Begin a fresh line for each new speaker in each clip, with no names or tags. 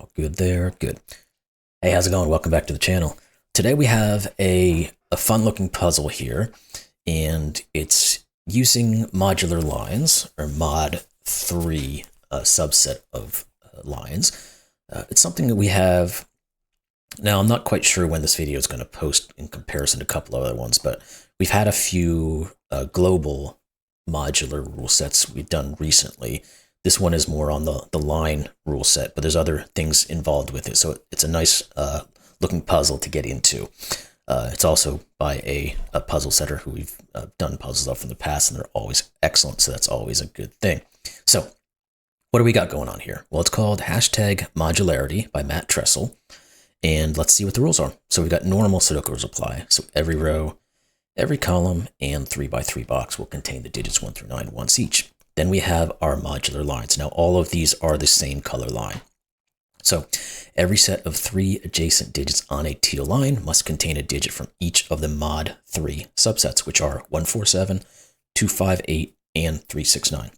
all good there. Good. Hey, how's it going? Welcome back to the channel. Today we have a fun looking puzzle here, and it's using modular lines, or mod 3 subset of lines. It's something that we have. Now, I'm not quite sure when this video is going to post in comparison to a couple of other ones, but we've had a few global modular rule sets we've done recently. This one is more on the line rule set, but there's other things involved with it. So it's a nice looking puzzle to get into. It's also by a puzzle setter who we've done puzzles off in the past, and they're always excellent. So that's always a good thing. So what do we got going on here? Well, it's called hashtag modularity by Matt Tressel. And let's see what the rules are. So we've got normal Sudoku rules apply. So every row, every column, and 3x3 box will contain the digits 1 through 9 once each. Then we have our modular lines. Now all of these are the same color line. So every set of 3 adjacent digits on a teal line must contain a digit from each of the mod 3 subsets, which are 147, 258, and 369.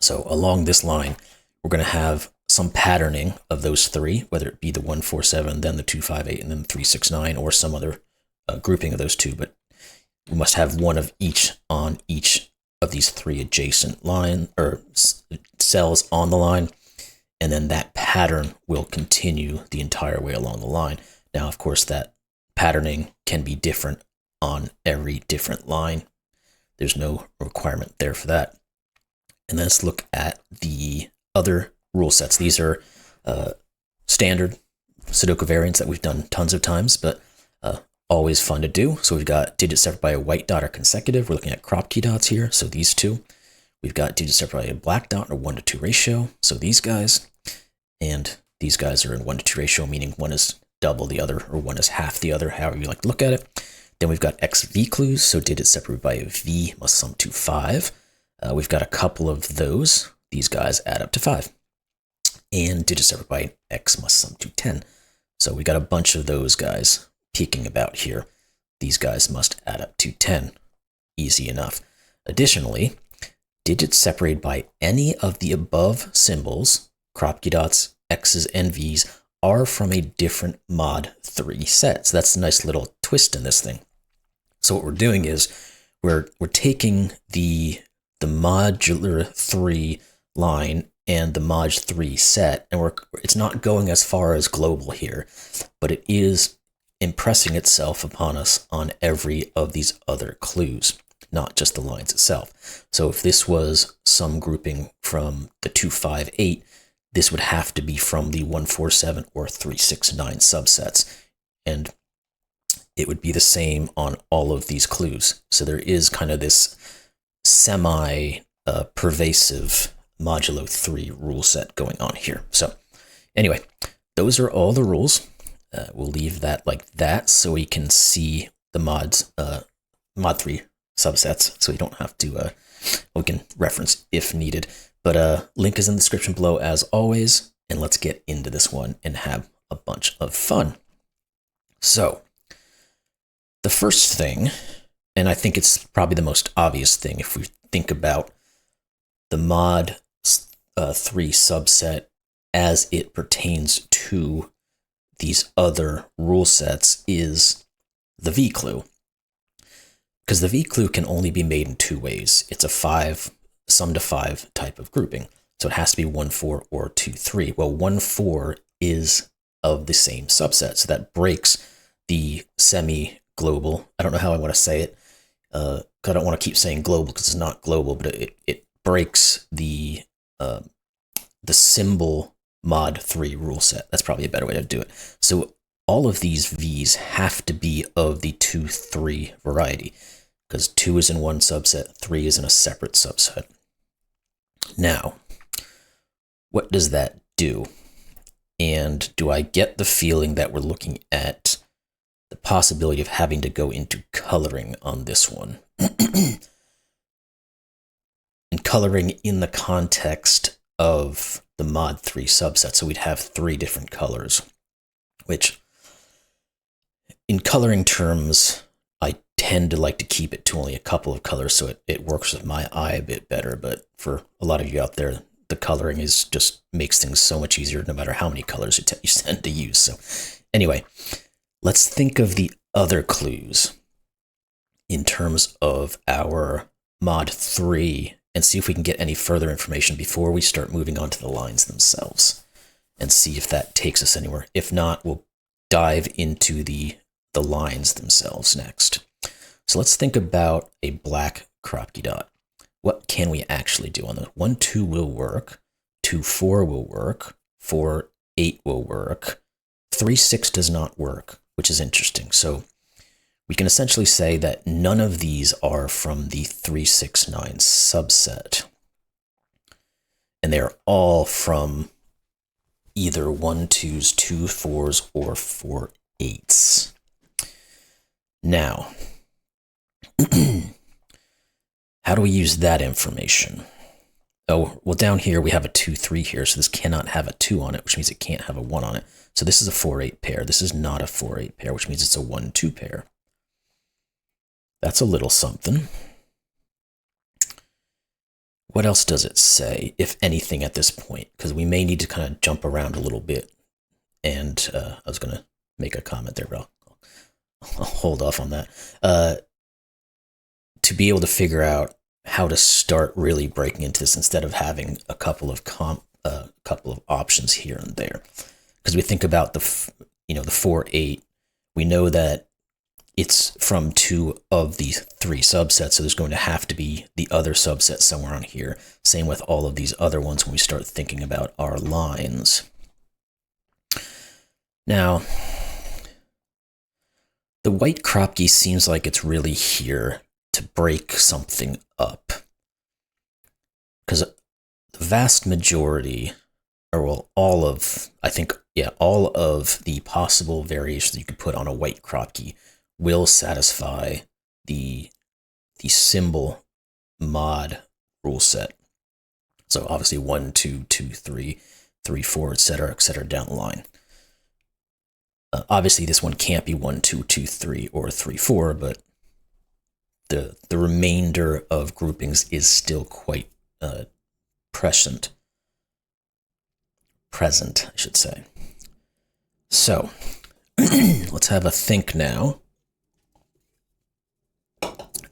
So along this line, we're going to have some patterning of those 3, whether it be the 147, then the 258, and then the 369, or some other grouping of those 2. But we must have one of each on each of these 3 adjacent line or cells on the line, and then that pattern will continue the entire way along the line. Now, of course, that patterning can be different on every different line. There's no requirement there for that. And then let's look at the other rule sets. These are standard Sudoku variants that we've done tons of times, but always fun to do. So we've got digits separated by a white dot or consecutive. We're looking at kropki dots here, so these 2. We've got digits separated by a black dot or 1-to-2 ratio, so these guys. And these guys are in 1-to-2 ratio, meaning one is double the other, or one is half the other, however you like to look at it. Then we've got XV clues, so digits separated by a V must sum to 5. We've got a couple of those. These guys add up to 5. And digits separated by an X must sum to 10. So we got a bunch of those guys peeking about here. These guys must add up to 10. Easy enough. Additionally, digits separated by any of the above symbols, kropki dots, X's, and V's, are from a different mod 3 set. So that's a nice little twist in this thing. So what we're doing is we're taking the modular 3 line and the mod 3 set, and it's not going as far as global here, but it is impressing itself upon us on every of these other clues, not just the lines itself. So if this was some grouping from the 258, this would have to be from the 147 or 369 subsets, and it would be the same on all of these clues. So there is kind of this semi-pervasive modulo 3 rule set going on here. So anyway, those are all the rules. We'll leave that like that so we can see the mod 3 subsets, so you don't have to, we can reference if needed. But link is in the description below as always, and let's get into this one and have a bunch of fun. So the first thing, and I think it's probably the most obvious thing if we think about the mod 3 subset as it pertains to these other rule sets, is the V clue. Because the V clue can only be made in 2 ways. It's a 5, sum to 5 type of grouping. So it has to be 1, 4, or 2, 3. Well, 1, 4 is of the same subset. So that breaks the semi-global. I don't know how I want to say it. I don't want to keep saying global because it's not global, but it breaks the symbol mod 3 rule set. That's probably a better way to do it. So all of these V's have to be of the 2, 3 variety, because 2 is in one subset, 3 is in a separate subset. Now, what does that do? And do I get the feeling that we're looking at the possibility of having to go into coloring on this one? And coloring in the context of the mod 3 subset. So we'd have 3 different colors, which in coloring terms, I tend to like to keep it to only a couple of colors so it works with my eye a bit better. But for a lot of you out there, the coloring is just makes things so much easier no matter how many colors you tend to use. So anyway, let's think of the other clues in terms of our mod 3 and see if we can get any further information before we start moving on to the lines themselves and see if that takes us anywhere. If not, we'll dive into the lines themselves next. So let's think about a black kropki dot. What can we actually do on the 1, 2 will work, 2, 4 will work, 4, 8 will work, 3, 6 does not work, which is interesting. So we can essentially say that none of these are from the 3, 6, 9 subset. And they're all from either 1, 2s, 2, 4s, or 4, 8s. Now, how do we use that information? Oh, well, down here we have a 2, 3 here, so this cannot have a 2 on it, which means it can't have a 1 on it. So this is a 4, 8 pair. This is not a 4, 8 pair, which means it's a 1, 2 pair. That's a little something. What else does it say, if anything, at this point? Because we may need to kind of jump around a little bit. And I was going to make a comment there, but I'll hold off on that. To be able to figure out how to start really breaking into this instead of having a couple of options here and there. Because we think about the 4, 8, we know that it's from 2 of these 3 subsets, so there's going to have to be the other subset somewhere on here. Same with all of these other ones when we start thinking about our lines. Now, the white kropki seems like it's really here to break something up. Because the vast majority, or well, all of the possible variations you could put on a white kropki will satisfy the symbol mod rule set. So obviously 1, 2, 2, 3, 3, 4, etc., down the line. Obviously this one can't be 1, 2, 2, 3, or 3, 4, but the remainder of groupings is still quite present, I should say. So let's have a think now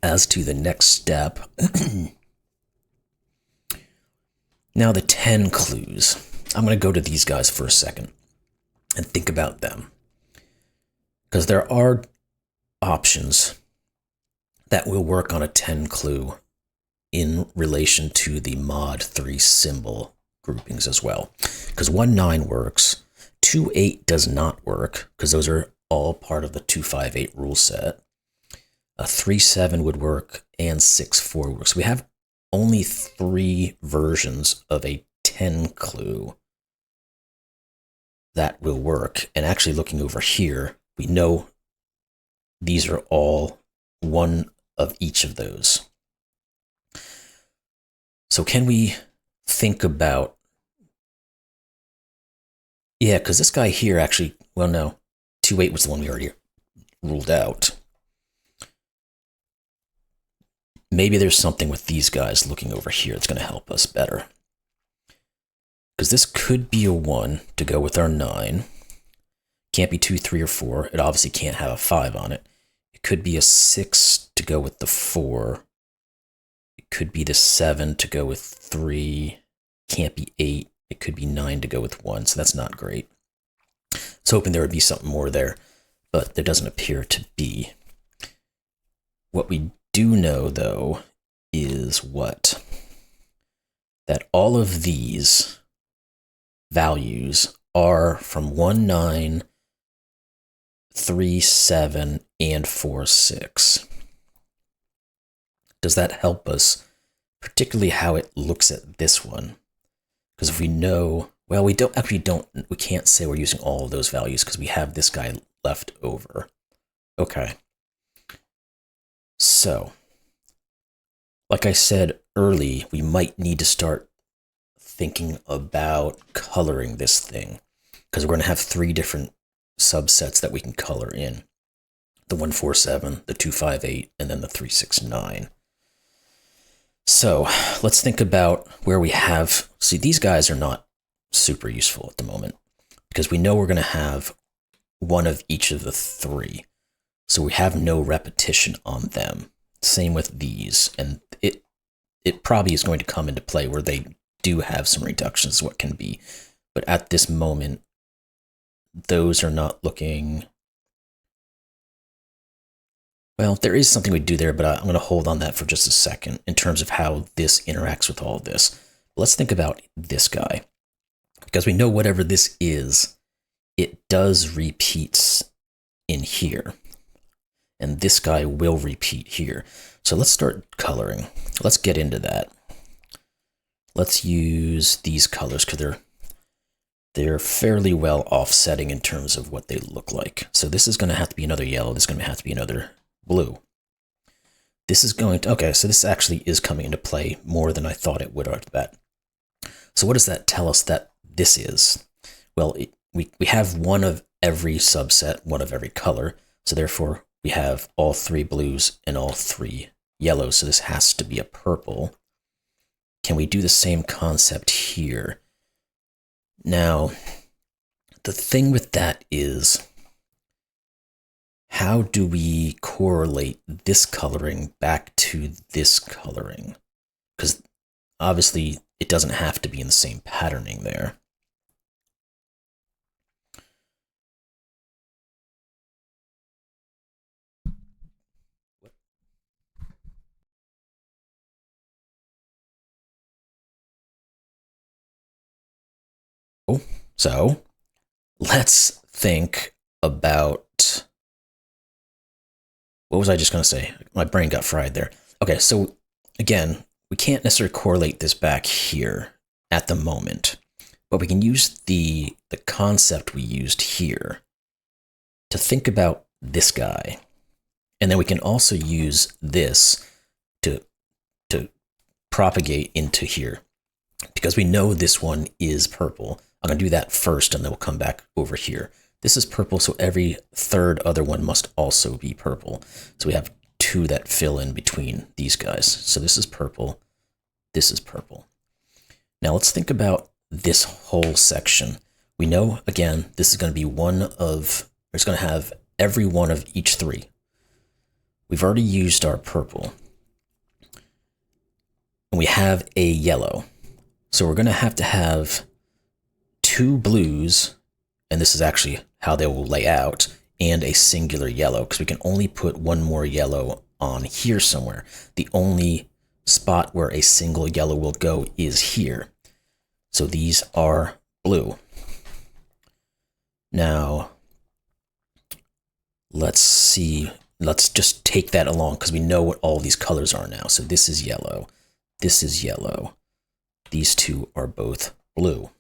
as to the next step. Now the 10 clues. I'm going to go to these guys for a second and think about them. Because there are options that will work on a 10 clue in relation to the mod 3 symbol groupings as well. Because 1, 9 works, 2, 8 does not work, because those are all part of the 2, 5, 8 rule set. A 3, 7 would work, and 6, 4 works. We have only 3 versions of a 10 clue that will work. And actually looking over here, we know these are all one of each of those. So can we think about, yeah, because this guy here actually, well, no, 2, 8 was the one we already ruled out. Maybe there's something with these guys looking over here that's going to help us better. Because this could be a 1 to go with our 9. Can't be 2, 3, or 4. It obviously can't have a 5 on it. It could be a 6 to go with the 4. It could be the 7 to go with 3. Can't be 8. It could be 9 to go with 1, so that's not great. I was hoping there would be something more there, but there doesn't appear to be. What we do know, though, is what? That all of these values are from 1, 9, 3, 7, and 4, 6. Does that help us, particularly how it looks at this one? Because if we know, well, we can't say we're using all of those values because we have this guy left over. Okay. So, like I said early, we might need to start thinking about coloring this thing because we're going to have 3 different subsets that we can color in. The 1, 4, 7, the 2, 5, 8, and then the 3, 6, 9. So let's think about where we have, see, these guys are not super useful at the moment because we know we're going to have one of each of the three. So we have no repetition on them. Same with these. And it probably is going to come into play where they do have some reductions, what can be. But at this moment, those are not looking... Well, there is something we do there, but I'm going to hold on that for just a second in terms of how this interacts with all this. Let's think about this guy. Because we know whatever this is, it does repeats in here. And this guy will repeat here. So let's start coloring. Let's get into that. Let's use these colors because they're fairly well offsetting in terms of what they look like. So this is going to have to be another yellow. This is going to have to be another blue. This is going to, okay, so this actually is coming into play more than I thought it would at the bat. So what does that tell us that this is? Well, we have one of every subset, one of every color. So therefore, we have all three blues and all three yellows. So this has to be a purple. Can we do the same concept here? Now, the thing with that is, how do we correlate this coloring back to this coloring? Because obviously it doesn't have to be in the same patterning there. So let's think about, what was I just going to say? My brain got fried there. Okay, so again, we can't necessarily correlate this back here at the moment, but we can use the concept we used here to think about this guy. And then we can also use this to propagate into here, because we know this one is purple. I'm going to do that first, and then we'll come back over here. This is purple, so every third other one must also be purple. So we have two that fill in between these guys. So this is purple. This is purple. Now let's think about this whole section. We know, again, this is going to be one of, it's going to have every one of each three. We've already used our purple. And we have a yellow. So we're going to have two blues, and this is actually how they will lay out, and a singular yellow, because we can only put one more yellow on here somewhere. The only spot where a single yellow will go is here. So these are blue. Now, let's see. Let's just take that along, because we know what all these colors are now. So this is yellow. This is yellow. These two are both blue.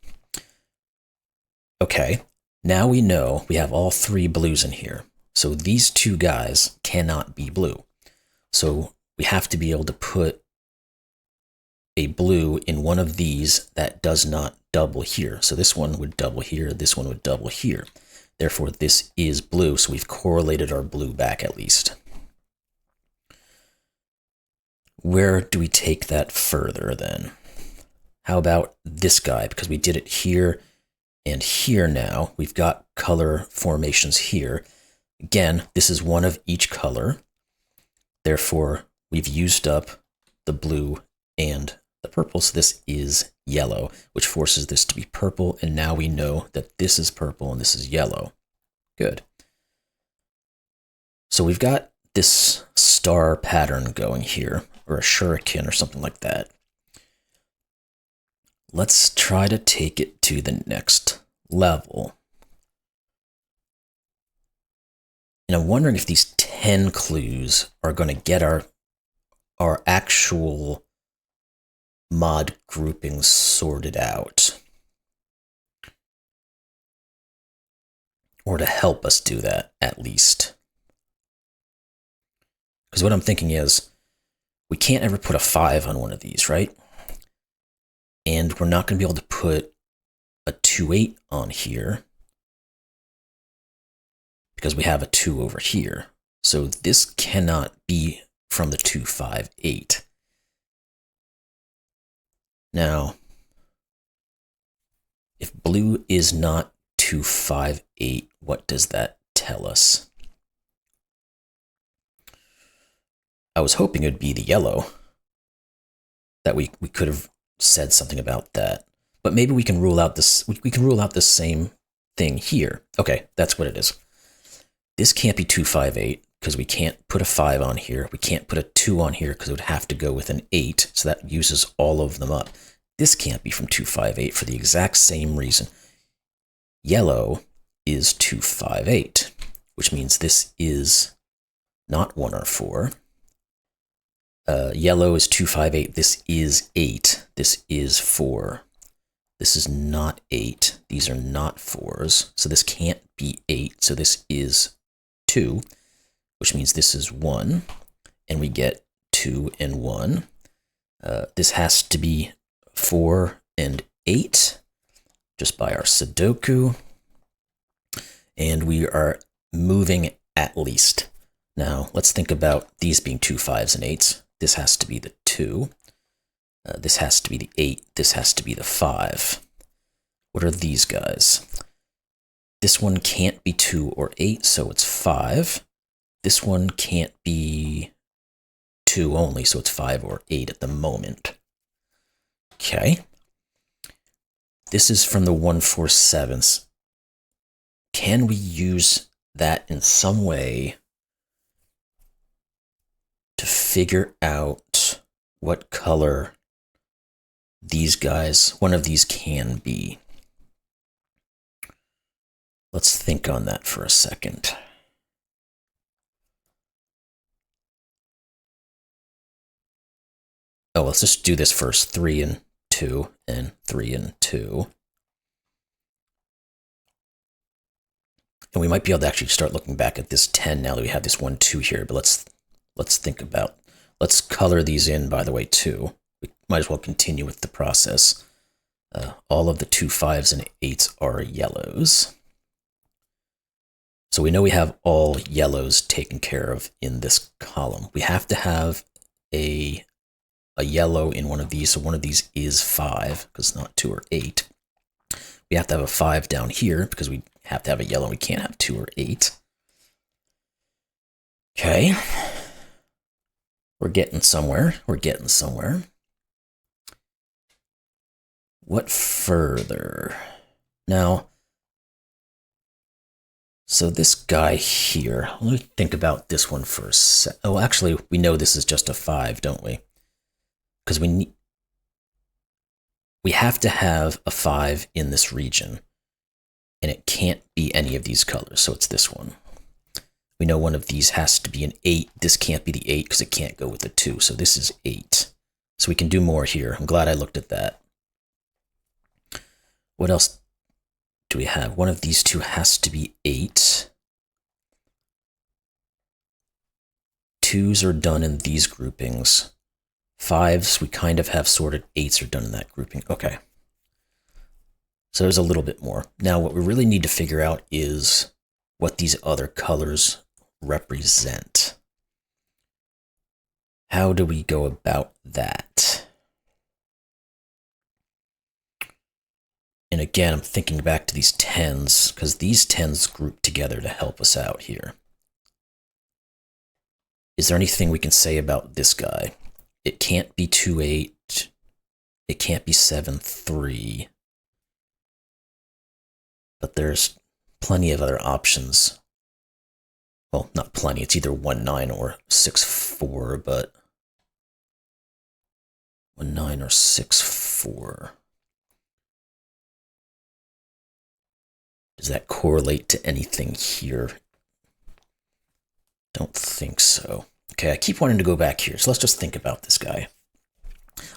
Okay, now we know we have all three blues in here. So these two guys cannot be blue. So we have to be able to put a blue in one of these that does not double here. So this one would double here, this one would double here. Therefore, this is blue, so we've correlated our blue back at least. Where do we take that further then? How about this guy? Because we did it here and here now. We've got color formations here. Again, this is one of each color. Therefore, we've used up the blue and the purple, so this is yellow, which forces this to be purple, and now we know that this is purple and this is yellow. Good. So we've got this star pattern going here, or a shuriken or something like that. Let's try to take it to the next level. And I'm wondering if these 10 clues are going to get our actual mod groupings sorted out, or to help us do that at least. Because what I'm thinking is, we can't ever put a 5 on one of these, right? And we're not going to be able to put a 2-8 on here because we have a 2 over here. So this cannot be from the 2-5-8. Now, if blue is not 258, what does that tell us? I was hoping it'd be the yellow. That we could have said something about that. But maybe we can rule out this. We can rule out the same thing here. Okay, that's what it is. This can't be 258 because we can't put a 5 on here. We can't put a 2 on here because it would have to go with an 8. So that uses all of them up. This can't be from 258 for the exact same reason. Yellow is 258, which means this is not 1 or 4. Yellow is 258. This is 8. This is 4. This is not 8. These are not 4s. So this can't be 8. So this is 2, which means this is 1. And we get 2 and 1. This has to be 4 and 8, just by our Sudoku. And we are moving at least. Now, let's think about these being 2 5s and 8s. This has to be the 2. This has to be the 8. This has to be the 5. What are these guys? This one can't be 2 or 8, so it's 5. This one can't be 2 only, so it's 5 or 8 at the moment. Okay. This is from the 147s. Can we use that in some way to figure out what color these guys, one of these can be? Let's think on that for a second. Oh, let's just do this first. 3 and 2 and 3 and 2. And we might be able to actually start looking back at this 10 now that we have this 1, 2 here, but let's think about, let's color these in, by the way, too. We might as well continue with the process. All of the 2 5s and 8s are yellows. So we know we have all yellows taken care of in this column. We have to have a yellow in one of these, so one of these is 5, because it's not 2 or 8. We have to have a 5 down here, because we have to have a yellow, and we can't have 2 or 8. Okay. We're getting somewhere. We're getting somewhere. What further? Now, so this guy here, let me think about this one first. Oh, actually, we know this is just a 5, don't we? Because we have to have a 5 in this region, and it can't be any of these colors, so it's this one. We know one of these has to be an 8. This can't be the 8 because it can't go with the 2, so this is 8. So we can do more here. I'm glad I looked at that. What else do we have? One of these two has to be 8. 2s are done in these groupings. 5s, we kind of have sorted. 8s are done in that grouping. Okay. So there's a little bit more. Now, what we really need to figure out is what these other colors represent. How do we go about that? And again, I'm thinking back to these 10s, because these 10s group together to help us out here. Is there anything we can say about this guy? It can't be 2, 8. It can't be 7, 3. But there's plenty of other options. Well, not plenty. It's either 1, 9 or 6, 4, but 1, 9 or 6, 4. Does that correlate to anything here? Don't think so. Okay, I keep wanting to go back here, so let's just think about this guy.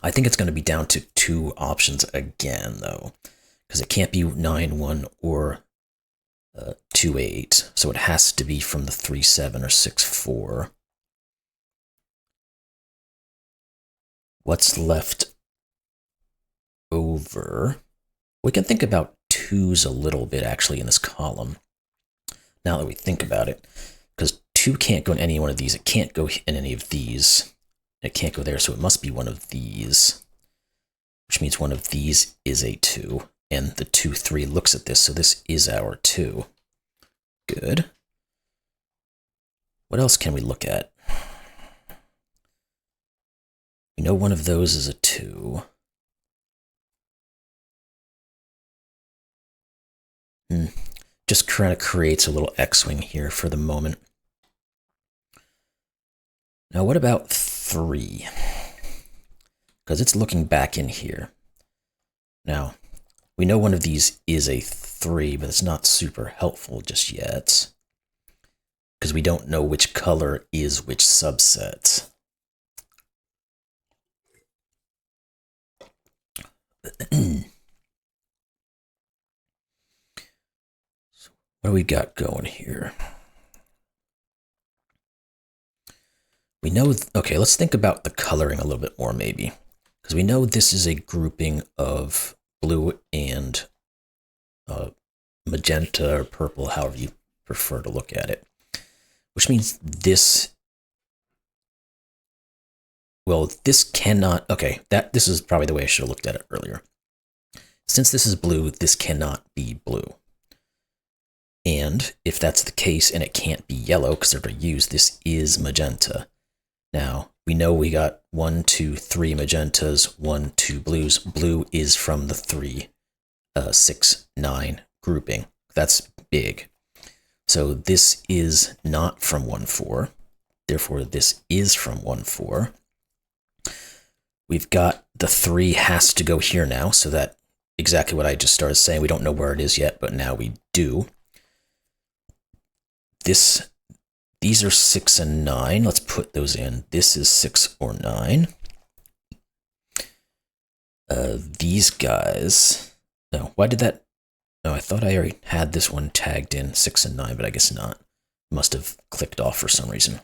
I think it's going to be down to 2 options again, though, because it can't be 9, 1 or 2, 8, so it has to be from the 3, 7 or 6, 4. What's left over? We can think about 2s a little bit, actually, in this column, now that we think about it, because 2 can't go in any one of these. It can't go in any of these. It can't go there, so it must be one of these. which means one of these is a 2, and the 2, 3 looks at this, so this is our 2. Good. What else can we look at? We know one of those is a 2. Just kind of creates a little X-wing here for the moment. Now what about 3? Because it's looking back in here. Now, we know one of these is a 3, but it's not super helpful just yet, because we don't know which color is which subset. What do we got going here? We know, okay, let's think about the coloring a little bit more maybe, because we know this is a grouping of blue and magenta or purple, however you prefer to look at it, which means this, well, this cannot, okay, this is probably the way I should have looked at it earlier. Since this is blue, this cannot be blue. And if that's the case, and it can't be yellow because they're used, this is magenta. Now, we know we got 1, 2, 3 magentas, 1, 2 blues. Blue is from the 3, 6, 9 grouping. That's big. So this is not from 1, 4. Therefore, this is from 1, 4. We've got the 3 has to go here now, so that exactly what I just started saying. We don't know where it is yet, but now we do. These are 6 and 9. Let's put those in. This is 6 or 9. These guys. No, why did that? No, I thought I already had this one tagged in 6 and 9, but I guess not. Must have clicked off for some reason.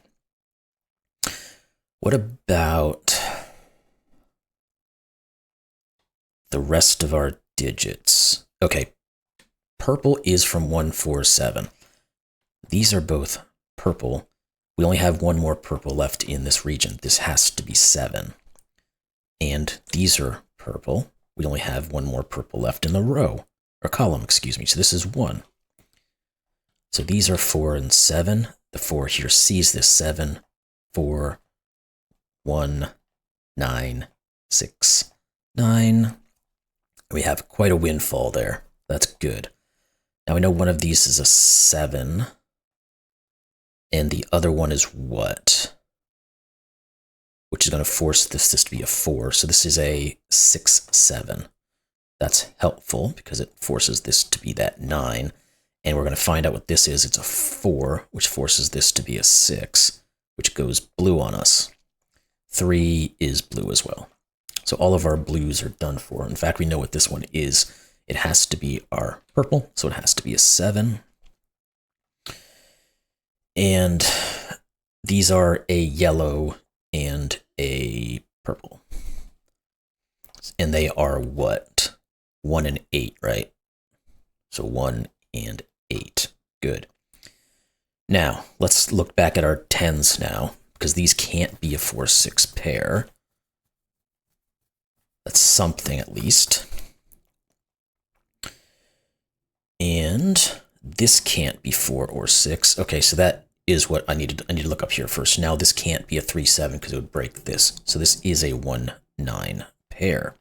What about the rest of our digits? Okay, purple is from 1, 4, 7. These are both purple. We only have one more purple left in this region. This has to be 7. And these are purple. We only have one more purple left in the row, or column, excuse me. So this is 1. So these are 4 and 7. The 4 here sees this 7, 4, 1, 9, 6, 9. We have quite a windfall there. That's good. Now we know one of these is a 7. And the other one is what? Which is going to force this to be a 4. So this is a 6, 7. That's helpful because it forces this to be that 9. And we're going to find out what this is. It's a 4, which forces this to be a 6, which goes blue on us. 3 is blue as well. So all of our blues are done for. In fact, we know what this one is. It has to be our purple, so it has to be a 7. And these are a yellow and a purple. And they are what? 1 and 8, right? So 1 and 8. Good. Now, let's look back at our 10s now, because these can't be a 4, 6 pair. That's something at least. And this can't be 4 or 6. Okay, so that is what I need to look up here first. Now this can't be a 3, 7 because it would break this. So this is a 1, 9 pair.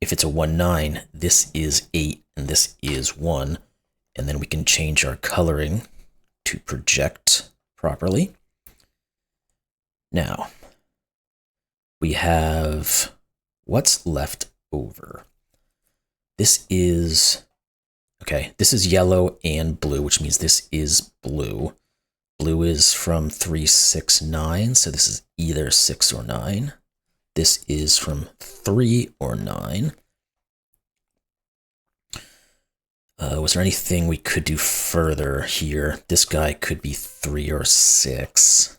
If it's a 1, 9, this is 8 and this is 1. And then we can change our coloring to project properly. Now, we have what's left over. This is, okay, this is yellow and blue, which means this is blue. Blue is from 3, 6, 9, so this is either 6 or 9. This is from 3 or 9. Was there anything we could do further here? This guy could be 3 or 6.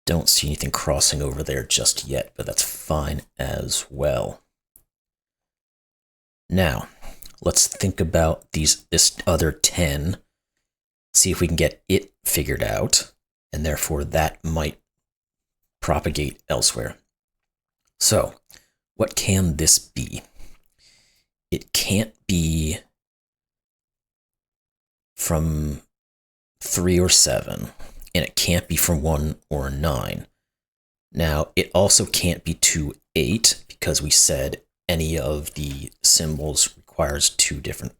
Don't see anything crossing over there just yet, but that's fine as well. Now, let's think about this other 10, see if we can get it figured out, and therefore that might propagate elsewhere. So what can this be? It can't be from 3 or 7, and it can't be from 1 or 9. Now, it also can't be 2, 8, because we said any of the symbols requires 2 different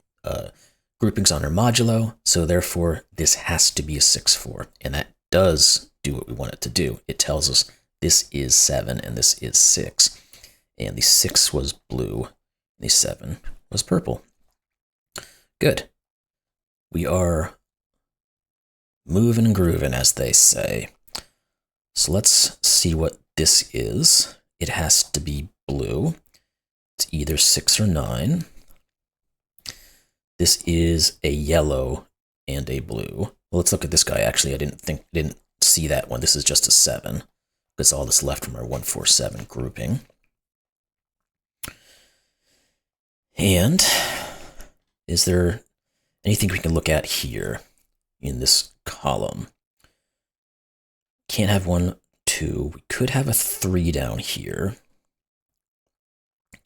groupings on our modulo, so therefore this has to be a 6, 4, and that does do what we want it to do. It tells us this is 7 and this is 6, and the 6 was blue, and the 7 was purple. Good. We are moving and grooving, as they say. So let's see what this is. It has to be blue. It's either 6 or 9. This is a yellow and a blue. Well, let's look at this guy. Actually, I didn't see that one. This is just a 7. That's all that's left from our 1, 4, 7 grouping. And is there anything we can look at here in this column? Can't have 1, 2. We could have a 3 down here.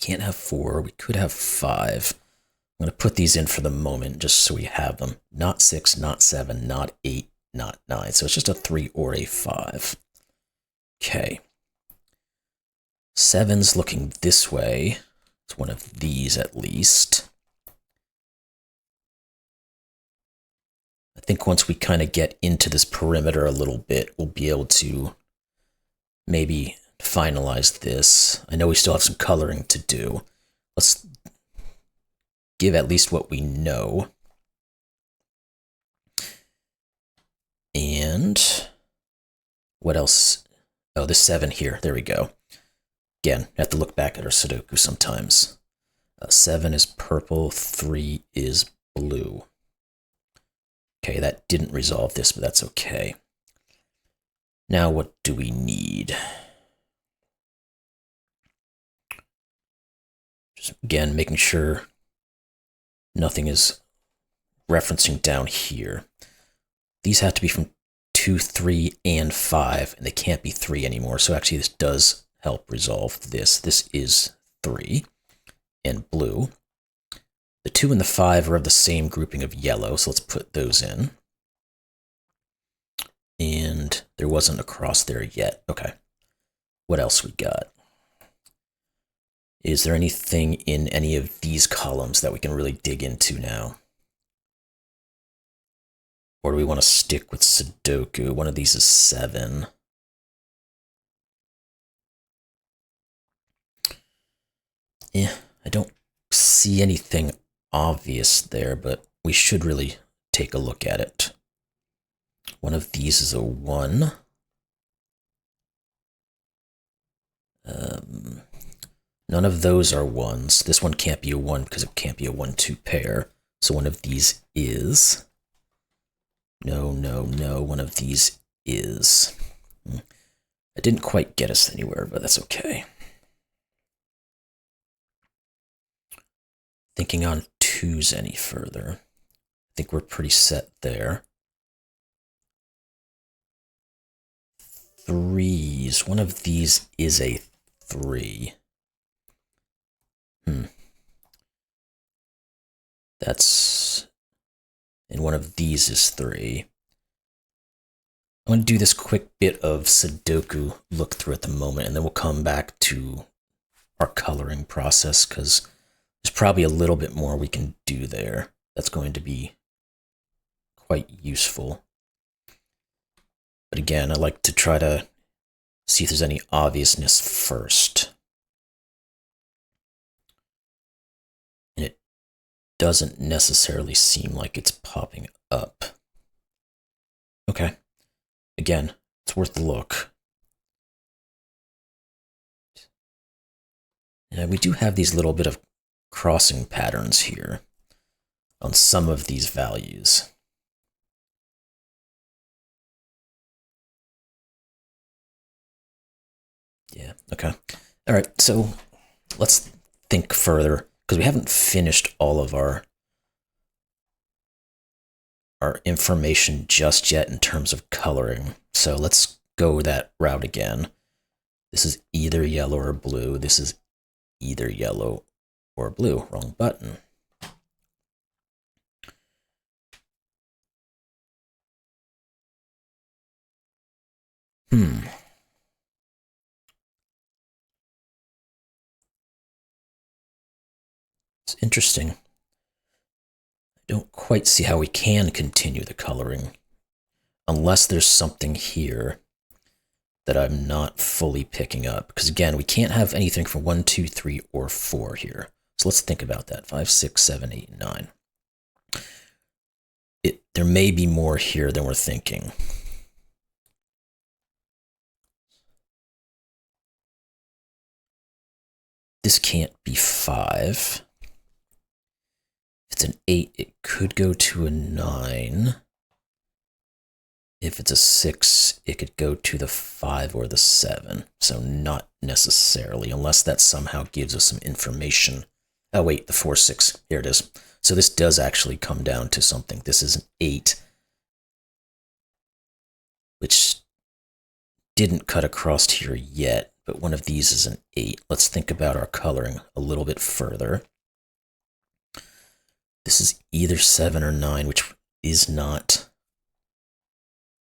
Can't have 4. We could have 5. I'm going to put these in for the moment just so we have them. Not 6, not 7, not 8, not 9. So it's just a 3 or a 5. Okay. 7's looking this way. It's one of these at least. I think once we kind of get into this perimeter a little bit, we'll be able to maybe finalize this. I know we still have some coloring to do. Let's give at least what we know. And what else? Oh, the 7 here. There we go. Again, I have to look back at our Sudoku sometimes. 7 is purple, 3 is blue. Okay, that didn't resolve this, but that's okay. Now what do we need? Just again, making sure nothing is referencing down here. These have to be from 2, 3, and 5, and they can't be 3 anymore. So actually this does help resolve this. This is 3 and blue. The 2 and the 5 are of the same grouping of yellow, so let's put those in. And there wasn't a cross there yet. Okay. What else we got? Is there anything in any of these columns that we can really dig into now? Or do we want to stick with Sudoku? One of these is 7. Yeah, I don't see anything obvious there, but we should really take a look at it. One of these is a 1. None of those are 1s. This one can't be a 1 because it can't be a 1-2 pair. So one of these is. No, no, no. One of these is. It didn't quite get us anywhere, but that's okay. Thinking on 2s any further. I think we're pretty set there. 3s. One of these is a 3. That's... And one of these is 3. I'm going to do this quick bit of Sudoku look through at the moment, and then we'll come back to our coloring process, because there's probably a little bit more we can do there that's going to be quite useful. But again, I like to try to see if there's any obviousness first. And it doesn't necessarily seem like it's popping up. Okay. Again, it's worth the look. And we do have these little bit of crossing patterns here on some of these values. Yeah, okay. All right, so let's think further, because we haven't finished all of our information just yet in terms of coloring. So let's go that route again. This is either yellow or blue. This is either yellow or blue. Wrong button. It's interesting. I don't quite see how we can continue the coloring unless there's something here that I'm not fully picking up. Because again, we can't have anything from 1, 2, 3, or 4 here. So let's think about that. 5, 6, 7, 8, 9. There may be more here than we're thinking. This can't be 5. If it's an 8, it could go to a 9. If it's a 6, it could go to the 5 or the 7. So not necessarily, unless that somehow gives us some information. Oh wait, the 4, 6, here it is. So this does actually come down to something. This is an 8, which didn't cut across here yet, but one of these is an 8. Let's think about our coloring a little bit further. This is either 7 or 9, which is not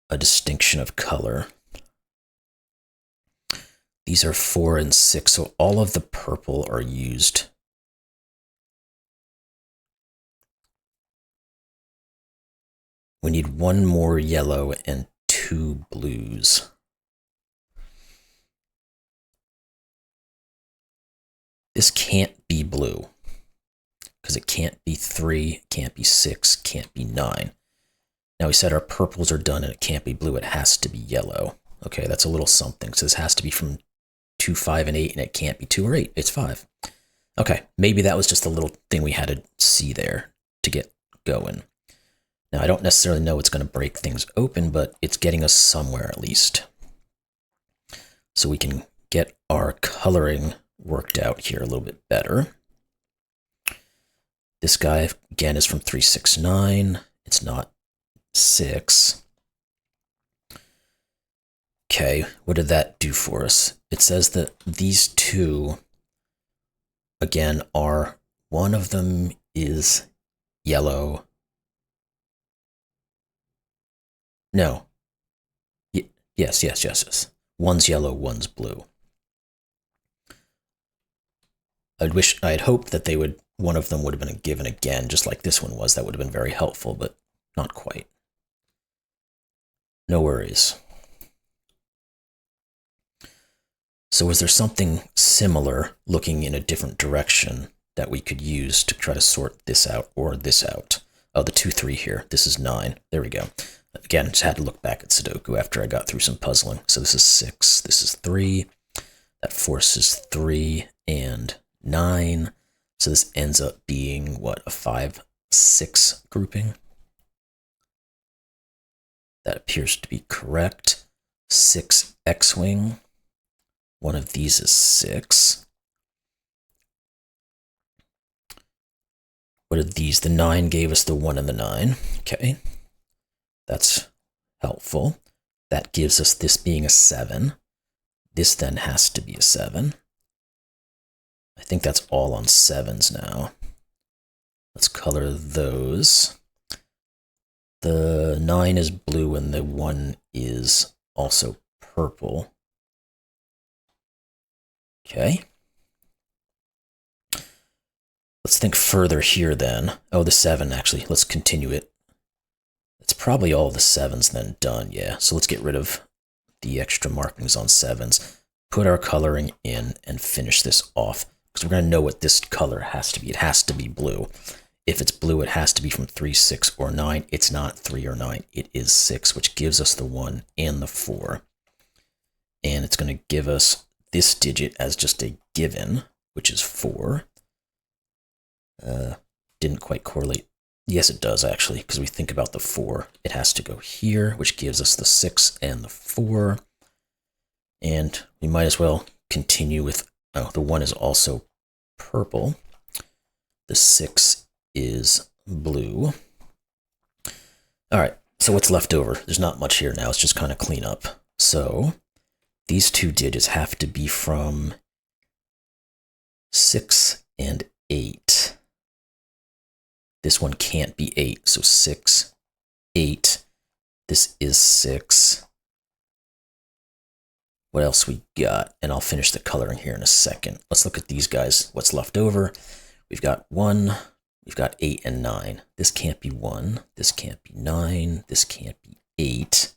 a distinction of color. These are 4 and 6, so all of the purple are used. We need one more yellow and 2 blues. This can't be blue, because it can't be 3, can't be 6, can't be 9. Now we said our purples are done and it can't be blue, it has to be yellow. Okay, that's a little something. So this has to be from 2, 5, and 8, and it can't be 2 or 8, it's 5. Okay, maybe that was just a little thing we had to see there to get going. Now I don't necessarily know it's going to break things open, but it's getting us somewhere at least. So we can get our coloring worked out here a little bit better. This guy, again, is from 3, 6, 9. It's not 6. Okay, what did that do for us? It says that these two, again, are, one of them is yellow. No. Yes. One's yellow, one's blue. I'd hoped that one of them would have been given again, just like this one was. That would have been very helpful, but not quite. No worries. So was there something similar looking in a different direction that we could use to try to sort this out or this out? Oh, the 2, 3 here. This is 9. There we go. Again, just had to look back at Sudoku after I got through some puzzling. So this is 6. This is 3. That forces 3 and 9. So this ends up being, what, a 5, 6 grouping? That appears to be correct. 6 X-Wing. One of these is 6. What are these? The 9 gave us the 1 and the 9. Okay. That's helpful. That gives us this being a 7. This then has to be a 7. I think that's all on 7s now. Let's color those. The 9 is blue and the 1 is also purple. Okay. Let's think further here then. Oh, the 7 actually. Let's continue it. It's probably all the 7s then done, yeah. So let's get rid of the extra markings on 7s. Put our coloring in and finish this off. Because we're going to know what this color has to be. It has to be blue. If it's blue, it has to be from 3, 6, or 9. It's not 3 or 9. It is 6, which gives us the 1 and the 4. And it's going to give us this digit as just a given, which is 4. Didn't quite correlate. Yes, it does, actually, because we think about the 4. It has to go here, which gives us the 6 and the 4. And we might as well continue with, oh, the 1 is also purple. The 6 is blue. All right, so what's left over? There's not much here now. It's just kind of clean up. So these two digits have to be from 6 and 8. This one can't be 8, so 6, 8. This is 6. What else we got? And I'll finish the coloring here in a second. Let's look at these guys, what's left over. We've got 1, we've got 8 and 9. This can't be 1, this can't be 9, this can't be 8.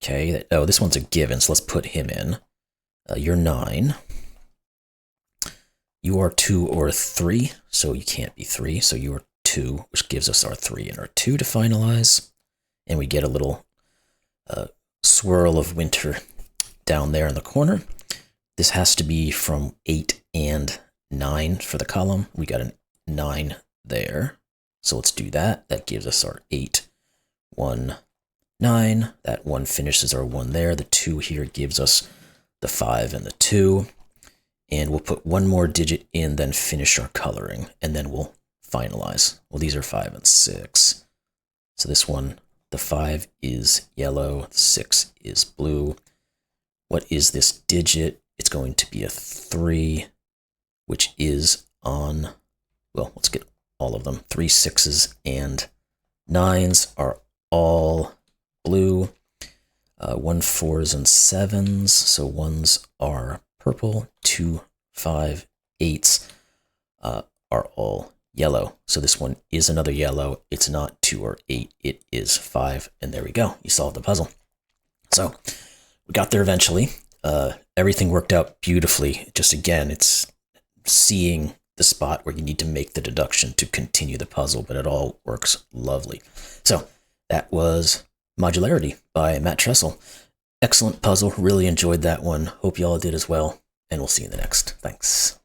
Okay, oh, this one's a given, so let's put him in. You're 9. You are 2 or 3, so you can't be 3, so you are 2, which gives us our 3 and our 2 to finalize. And we get a little swirl of winter down there in the corner. This has to be from 8 and 9 for the column. We got a 9 there. So let's do that. That gives us our 8, 1, 9. That 1 finishes our 1 there. The 2 here gives us the 5 and the 2. And we'll put one more digit in, then finish our coloring, and then we'll finalize. Well, these are 5 and 6. So this one, the 5 is yellow, the 6 is blue. What is this digit? It's going to be a 3, which is on, well, let's get all of them. 3 6s and 9s are all blue. 1 4s and 7s, so 1s are purple. 2 5 8s are all yellow. So this one is another yellow. It's not 2 or 8, it is 5. And there we go. You solved the puzzle. So we got there eventually. Everything worked out beautifully. Just again, it's seeing the spot where you need to make the deduction to continue the puzzle, but it all works lovely. So that was Modularity by Matt Tressel. Excellent puzzle. Really enjoyed that one. Hope y'all did as well. And we'll see you in the next. Thanks.